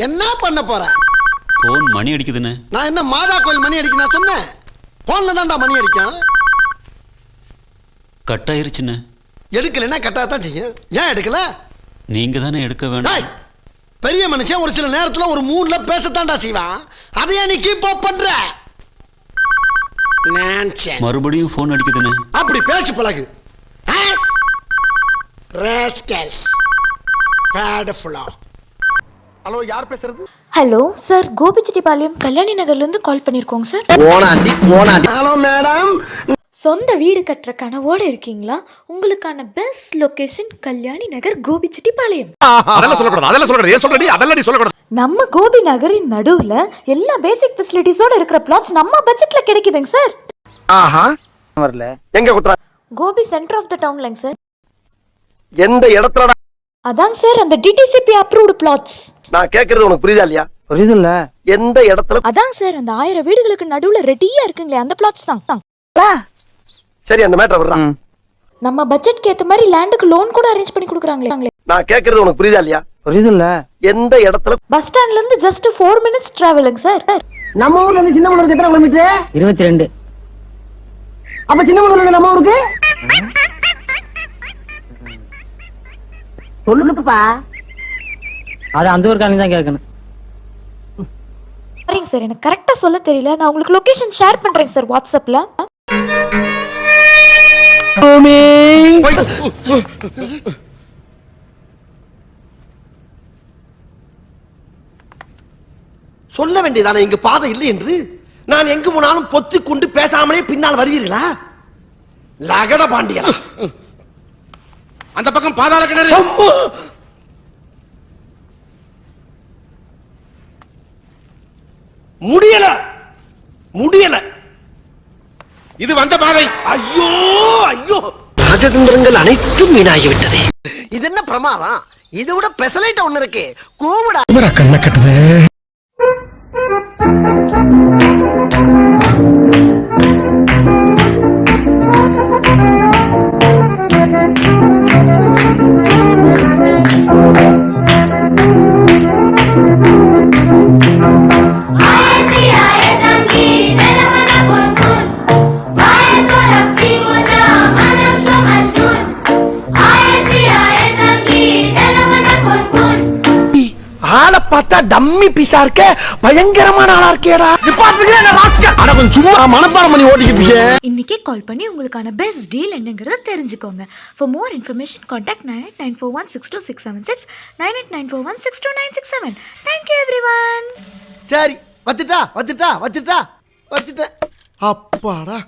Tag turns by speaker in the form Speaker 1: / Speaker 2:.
Speaker 1: என்ன பண்ண போற?
Speaker 2: போன் மணி அடிக்குதுன்னு.
Speaker 1: நான் என்ன மாதா கோயில் மணி அடிக்க நான் சொன்னேன்? போன்ல தான்டா மணி அடிக்கும்.
Speaker 2: கட் ஆயிருச்சுன்னு.
Speaker 1: எடுக்கலைன்னா கட்டாதான் செய்யும். ஏன் எடுக்கல?
Speaker 2: நீங்க தானே எடுக்க வேண்டாம்.
Speaker 1: பெரிய மனுஷன் ஒரு சில நேரத்துல ஒரு மூட்ல பேசத்தான்டா செய்வான். அதையே நீ கீப் அப் பண்ற.
Speaker 2: மறுபடியும் போன் அடிக்குதுன்னு.
Speaker 1: அப்படி பேசி பழகு. ராஸ்கல்ஸ். ஹலோ, யார் பேசுறது?
Speaker 3: ஹலோ சார், கோபிச்செட்டிப்பாளையம் கல்யாணி நகர்ல இருந்து கால் பண்ணிருக்கோங்க சார்.
Speaker 1: Hello madam.
Speaker 3: சொந்த வீடு கட்டுற கனவோட இருக்கீங்களா? உங்களுக்கான பெஸ்ட் லொகேஷன் கல்யாணி நகர் கோபிச்செட்டிப்பாளையம். நம்ம கோபி நகரின் நடுவுல எல்லா பேசிக் ஃபெசிலிட்டிஸோட இருக்கிற பிளாட்ஸ் நம்ம பட்ஜெட்ல கிடைக்குதுங்க சார்.
Speaker 1: வரல. எங்க குட்றா?
Speaker 3: கோபி சென்டர் ஆஃப் தி டவுன்லங்க சார்.
Speaker 1: எந்த இடத்துல?
Speaker 3: அதாங்க சார் அந்த டிடிசிபி அப்ரூவ்டு பிளாட்ஸ்.
Speaker 1: நான் கேக்குறது உனக்கு புரியுதா இல்லையா? புரியுதுல்ல. எந்த இடத்துல?
Speaker 3: அதாங்க சார் அந்த 1000 வீடுகளுக்கு நடுவுல ரெடியா இருக்குங்களே அந்த பிளாட்ஸ் தான்.
Speaker 1: சரி, அந்த மேட்டர் விடுறா.
Speaker 3: நம்ம பட்ஜெட்க்கு ஏத்த மாதிரி லேண்டுக்கு லோன் கூட அரேஞ்ச் பண்ணி கொடுக்குறாங்களே.
Speaker 1: நான் கேக்குறது உனக்கு புரியுதா இல்லையா? புரியுதுல்ல. எந்த இடத்துல?
Speaker 3: பஸ் ஸ்டாண்ட்ல இருந்து ஜஸ்ட் 4 minutes டிராவலிங் சார்.
Speaker 4: நம்ம ஊர்ல இருந்து சின்னமனூருக்கு எத்தனை கிலோமீட்டர்? 22. அப்ப சின்னமனூர்ல இருந்து நம்ம ஊருக்கு சொல்லுப்பா. அது அந்த ஊருக்காரங்க தான் கேட்கணும்.
Speaker 3: சரிங்க சார், எனக்கு கரெக்டா சொல்ல தெரியல. நான் உங்களுக்கு லொகேஷன் ஷேர் பண்றேன் சார் வாட்ஸ்அப்ல.
Speaker 1: சொல்ல வேண்டியதானே இங்கு பாதை இல்லை என்று. நான் எங்கு போனாலும் பொத்தி கொண்டு பேசாமலே பின்னால் வருவீர்களா? லகட பாண்டியா.
Speaker 5: அந்த பக்கம் பாதாள கிணறு.
Speaker 1: முடியல முடியல.
Speaker 5: இது வந்த பாதை.
Speaker 1: ஐயோ ஐயோ, ராஜதந்திரங்கள் அனைத்தும் வீணாகிவிட்டது. இது என்ன பிரமாதம்? இதை விட பெசலைட் ஒண்ணு இருக்கு. கூவிடா கண்ண கட்டுது. ஆளை பார்த்தா டம்மி பீஸா இருக்க, பயங்கரமான ஆளா இருக்கேடா. சும்மா மனப்பாடம் பண்ணி ஓட்டிக்கிட்டு
Speaker 3: இன்னைக்கே கால் பண்ணி உங்களுக்கான பெஸ்ட் டீல் என்னங்கறத தெரிஞ்சுக்கோங்க. For more information contact 9894162676 9894162967. Thank you everyone.
Speaker 1: சரி, வச்சிட்டா. அப்பாடா.